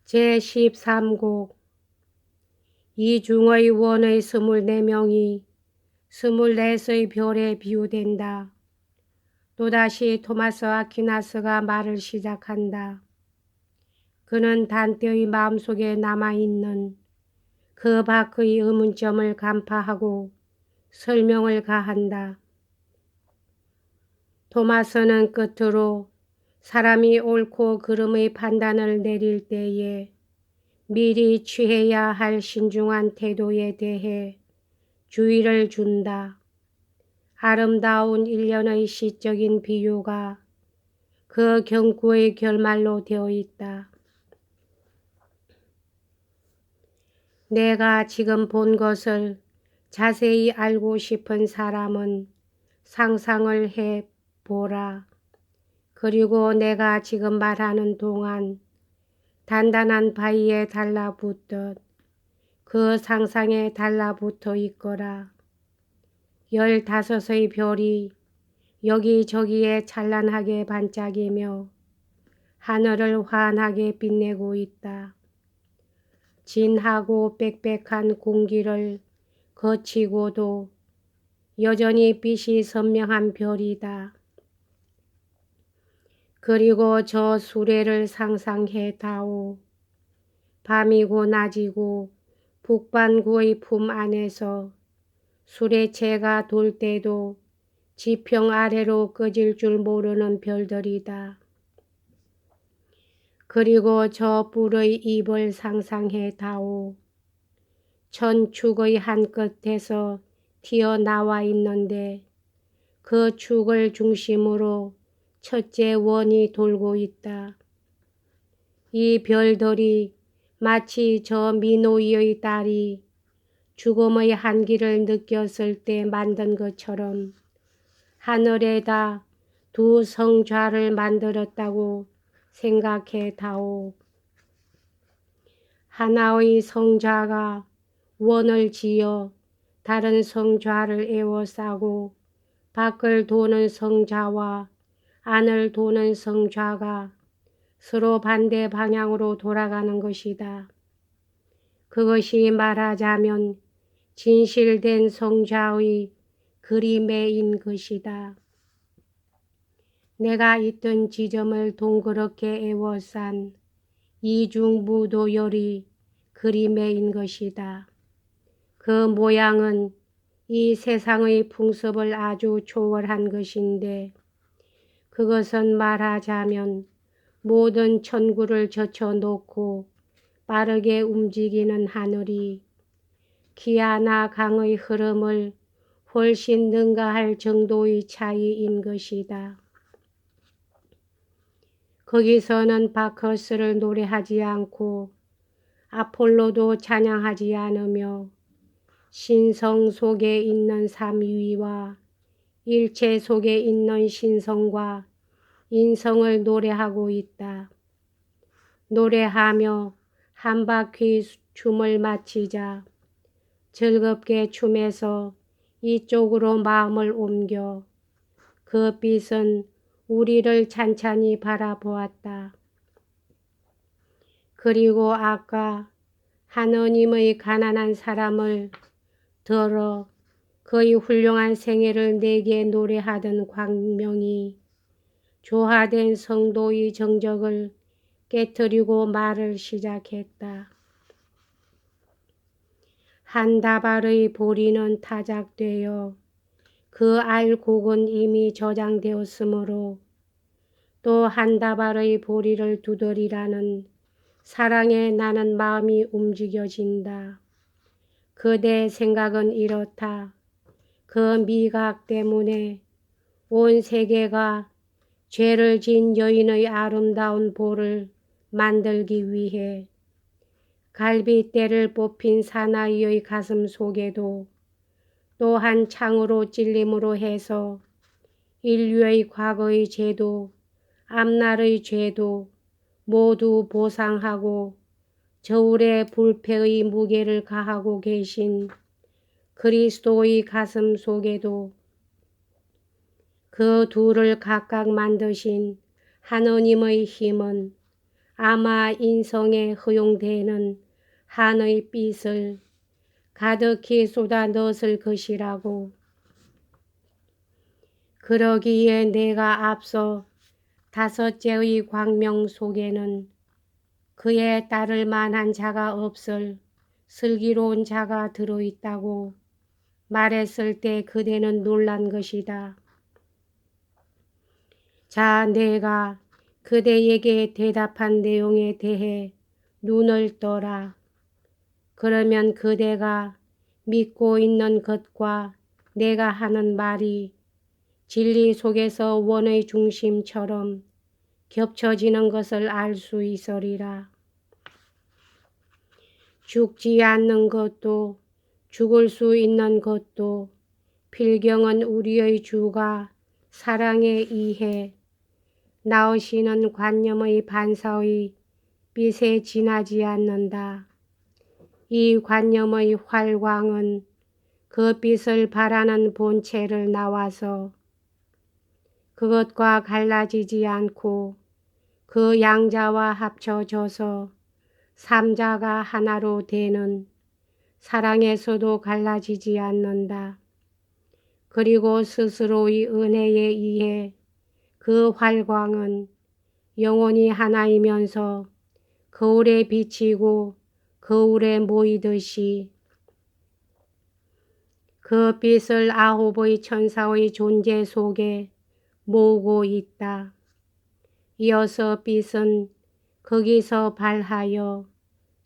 제13곡 이중의 원의 24명이 24의 별에 비유된다. 또다시 토마스 아퀴나스가 말을 시작한다. 그는 단테의 마음속에 남아있는 그 밖의 의문점을 간파하고 설명을 가한다. 토마스는 끝으로 사람이 옳고 그름의 판단을 내릴 때에 미리 취해야 할 신중한 태도에 대해 주의를 준다. 아름다운 일련의 시적인 비유가 그 경구의 결말로 되어 있다. 내가 지금 본 것을 자세히 알고 싶은 사람은 상상을 해 보라. 그리고 내가 지금 말하는 동안 단단한 바위에 달라붙듯 그 상상에 달라붙어 있거라. 15의 별이 여기저기에 찬란하게 반짝이며 하늘을 환하게 빛내고 있다. 진하고 빽빽한 공기를 거치고도 여전히 빛이 선명한 별이다. 그리고 저 수레를 상상해 다오. 밤이고 낮이고 북반구의 품 안에서 수레체가 돌 때도 지평 아래로 꺼질 줄 모르는 별들이다. 그리고 저 뿔의 입을 상상해 다오. 천축의 한 끝에서 튀어나와 있는데 그 축을 중심으로 첫째 원이 돌고 있다. 이 별들이 마치 저 미노이의 딸이 죽음의 한기를 느꼈을 때 만든 것처럼 하늘에다 두 성좌를 만들었다고 생각해 다오. 하나의 성좌가 원을 지어 다른 성좌를 에워싸고 밖을 도는 성좌와 안을 도는 성좌가 서로 반대 방향으로 돌아가는 것이다. 그것이 말하자면 진실된 성좌의 그림에인 것이다. 내가 있던 지점을 동그랗게 에워싼 이중무도열이 그림에인 것이다. 그 모양은 이 세상의 풍습을 아주 초월한 것인데 그것은 말하자면 모든 천구를 젖혀놓고 빠르게 움직이는 하늘이 기아나 강의 흐름을 훨씬 능가할 정도의 차이인 것이다. 거기서는 바커스를 노래하지 않고 아폴로도 찬양하지 않으며 신성 속에 있는 삼위와 일체 속에 있는 신성과 인성을 노래하고 있다. 노래하며 한 바퀴 춤을 마치자 즐겁게 춤에서 이쪽으로 마음을 옮겨 그 빛은 우리를 찬찬히 바라보았다. 그리고 아까 하느님의 가난한 사람을 들어 그의 훌륭한 생애를 내게 노래하던 광명이 조화된 성도의 정적을 깨트리고 말을 시작했다. 한 다발의 보리는 타작되어 그 알곡은 이미 저장되었으므로 또 한 다발의 보리를 두드리라는 사랑에 나는 마음이 움직여진다. 그대 생각은 이렇다. 그 미각 때문에 온 세계가 죄를 지은 여인의 아름다운 볼을 만들기 위해 갈빗대를 뽑힌 사나이의 가슴 속에도 또한 창으로 찔림으로 해서 인류의 과거의 죄도 앞날의 죄도 모두 보상하고 저울에 불패의 무게를 가하고 계신 그리스도의 가슴 속에도 그 둘을 각각 만드신 하느님의 힘은 아마 인성에 허용되는 한의 빛을 가득히 쏟아 넣었을 것이라고. 그러기에 내가 앞서 다섯째의 광명 속에는 그에 따를 만한 자가 없을 슬기로운 자가 들어있다고 말했을 때 그대는 놀란 것이다. 자, 내가 그대에게 대답한 내용에 대해 눈을 떠라. 그러면 그대가 믿고 있는 것과 내가 하는 말이 진리 속에서 원의 중심처럼 겹쳐지는 것을 알 수 있으리라. 죽지 않는 것도 죽을 수 있는 것도 필경은 우리의 주가 사랑에 의해 나오시는 관념의 반사의 빛에 지나지 않는다. 이 관념의 활광은 그 빛을 바라는 본체를 나와서 그것과 갈라지지 않고 그 양자와 합쳐져서 삼자가 하나로 되는 사랑에서도 갈라지지 않는다. 그리고 스스로의 은혜에 의해 그 활광은 영원히 하나이면서 거울에 비치고 거울에 모이듯이 그 빛을 아홉의 천사의 존재 속에 모으고 있다. 이어서 빛은 거기서 발하여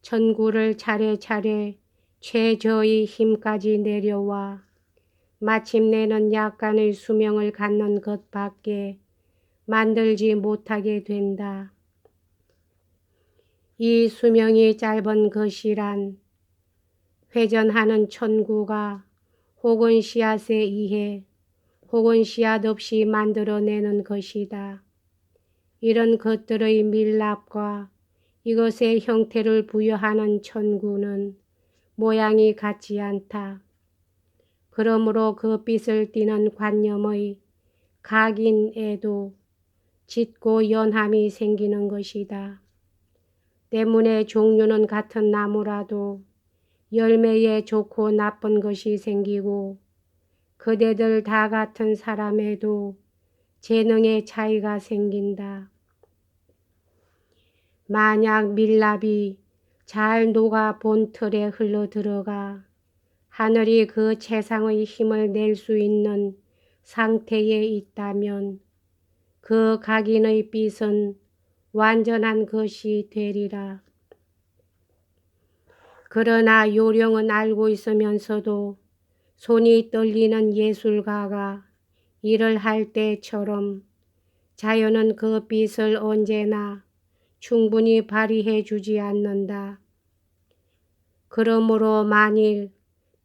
천구를 차례차례 최저의 힘까지 내려와 마침내는 약간의 수명을 갖는 것밖에 만들지 못하게 된다. 이 수명이 짧은 것이란 회전하는 천구가 혹은 씨앗에 의해 혹은 씨앗 없이 만들어내는 것이다. 이런 것들의 밀랍과 이것의 형태를 부여하는 천구는 모양이 같지 않다. 그러므로 그 빛을 띠는 관념의 각인에도 짙고 연함이 생기는 것이다. 때문에 종류는 같은 나무라도 열매에 좋고 나쁜 것이 생기고 그대들 다 같은 사람에도 재능의 차이가 생긴다. 만약 밀랍이 잘 녹아 본 틀에 흘러들어가 하늘이 그 최상의 힘을 낼 수 있는 상태에 있다면 그 각인의 빛은 완전한 것이 되리라. 그러나 요령은 알고 있으면서도 손이 떨리는 예술가가 일을 할 때처럼 자연은 그 빛을 언제나 충분히 발휘해 주지 않는다. 그러므로 만일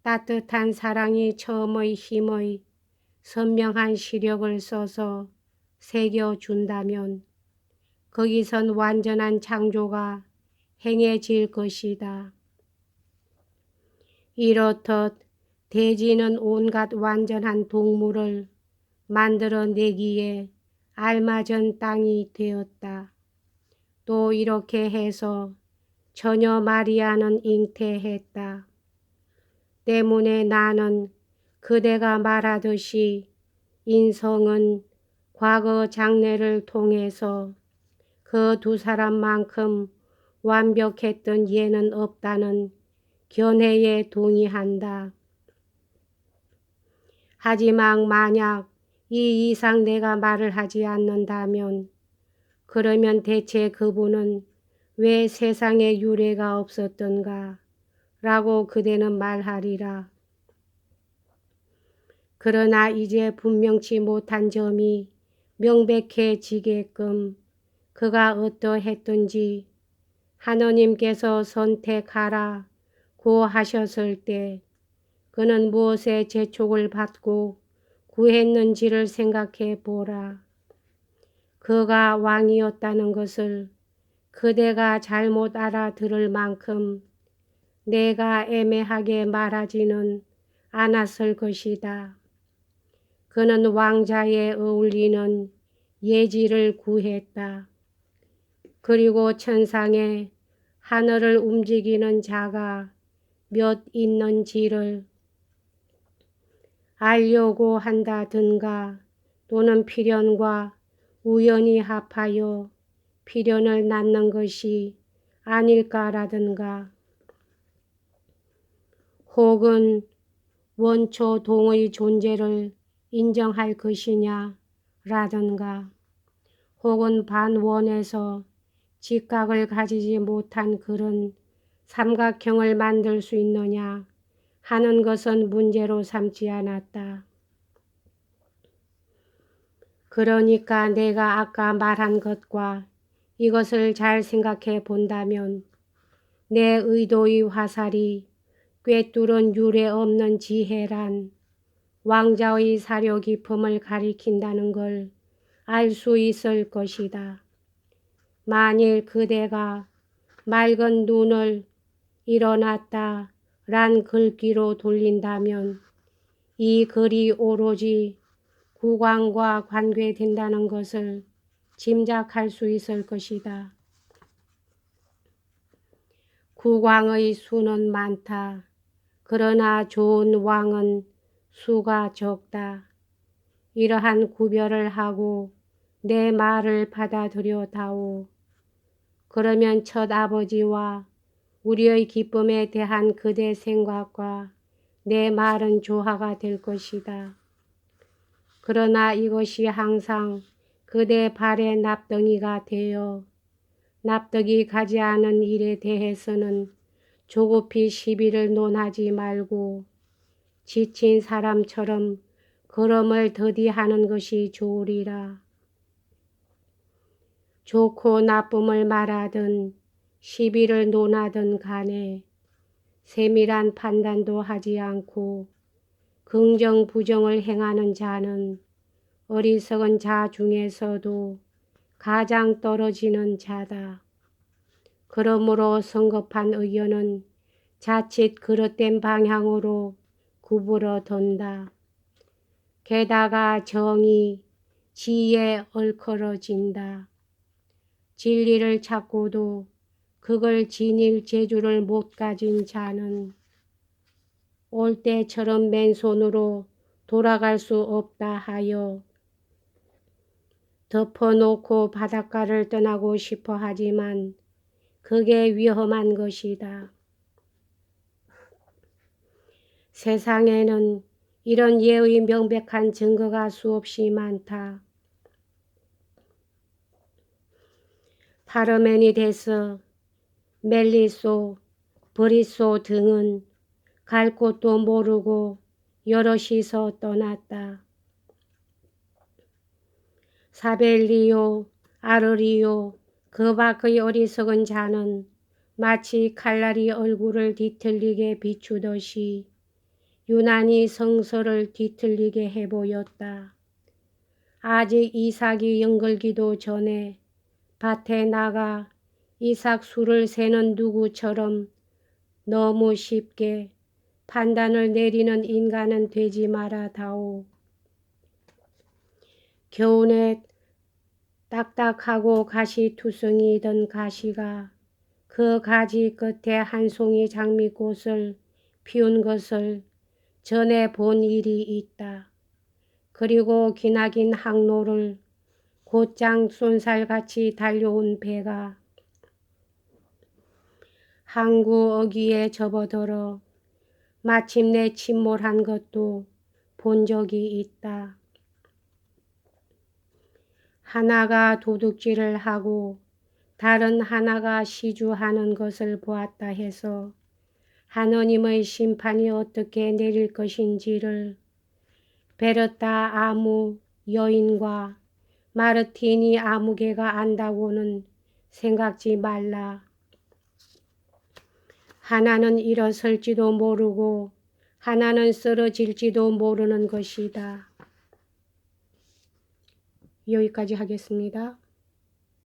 따뜻한 사랑이 처음의 힘의 선명한 시력을 써서 새겨준다면 거기선 완전한 창조가 행해질 것이다. 이렇듯 대지는 온갖 완전한 동물을 만들어내기에 알맞은 땅이 되었다. 또 이렇게 해서 전혀 말이 않은 잉태했다. 때문에 나는 그대가 말하듯이 인성은 과거 장래를 통해서 그 두 사람만큼 완벽했던 예는 없다는 견해에 동의한다. 하지만 만약 이 이상 내가 말을 하지 않는다면 그러면 대체 그분은 왜 세상에 유래가 없었던가 라고 그대는 말하리라. 그러나 이제 분명치 못한 점이 명백해지게끔 그가 어떠했던지 하느님께서 선택하라고 하셨을 때 그는 무엇에 재촉을 받고 구했는지를 생각해 보라. 그가 왕이었다는 것을 그대가 잘못 알아들을 만큼 내가 애매하게 말하지는 않았을 것이다. 그는 왕자에 어울리는 예지를 구했다. 그리고 천상에 하늘을 움직이는 자가 몇 있는지를 알려고 한다든가 또는 필연과 우연히 합하여 필연을 낳는 것이 아닐까라든가 혹은 원초 동의 존재를 인정할 것이냐 라든가 혹은 반원에서 직각을 가지지 못한 그런 삼각형을 만들 수 있느냐 하는 것은 문제로 삼지 않았다. 그러니까 내가 아까 말한 것과 이것을 잘 생각해 본다면 내 의도의 화살이 꿰뚫은 유례 없는 지혜란 왕자의 사려 깊음을 가리킨다는 걸 알 수 있을 것이다. 만일 그대가 맑은 눈을 일어났다 란 글귀로 돌린다면 이 글이 오로지 국왕과 관계된다는 것을 짐작할 수 있을 것이다. 국왕의 수는 많다. 그러나 좋은 왕은 수가 적다. 이러한 구별을 하고 내 말을 받아들여 다오. 그러면 첫 아버지와 우리의 기쁨에 대한 그대 생각과 내 말은 조화가 될 것이다. 그러나 이것이 항상 그대 발의 납덩이가 되어 납득이 가지 않은 일에 대해서는 조급히 시비를 논하지 말고 지친 사람처럼 걸음을 더디하는 것이 좋으리라. 좋고 나쁨을 말하든 시비를 논하든 간에 세밀한 판단도 하지 않고 긍정 부정을 행하는 자는 어리석은 자 중에서도 가장 떨어지는 자다. 그러므로 성급한 의견은 자칫 그릇된 방향으로 구부러든다. 게다가 정의, 지혜에 얽혀진다. 진리를 찾고도 그걸 지닐 재주를 못 가진 자는 올 때처럼 맨손으로 돌아갈 수 없다 하여 덮어놓고 바닷가를 떠나고 싶어 하지만 그게 위험한 것이다. 세상에는 이런 예의 명백한 증거가 수없이 많다. 파르메니데스, 멜리소, 브리소 등은 갈 곳도 모르고 여럿이서 떠났다. 사벨리오, 아르리오, 그 밖의 어리석은 자는 마치 칼날이 얼굴을 뒤틀리게 비추듯이 유난히 성서를 뒤틀리게 해보였다. 아직 이삭이 연글기도 전에 밭에 나가 이삭 수를 세는 누구처럼 너무 쉽게 판단을 내리는 인간은 되지 말아다오. 겨우내 딱딱하고 가시투성이던 가시가 그 가지 끝에 한 송이 장미꽃을 피운 것을 전에 본 일이 있다. 그리고 기나긴 항로를 곧장 쏜살같이 달려온 배가 항구 어귀에 접어들어 마침내 침몰한 것도 본 적이 있다. 하나가 도둑질을 하고 다른 하나가 시주하는 것을 보았다 해서 하느님의 심판이 어떻게 내릴 것인지를 베르타 아무 여인과 마르티니 아무개가 안다고는 생각지 말라. 하나는 일어설지도 모르고 하나는 쓰러질지도 모르는 것이다. 여기까지 하겠습니다.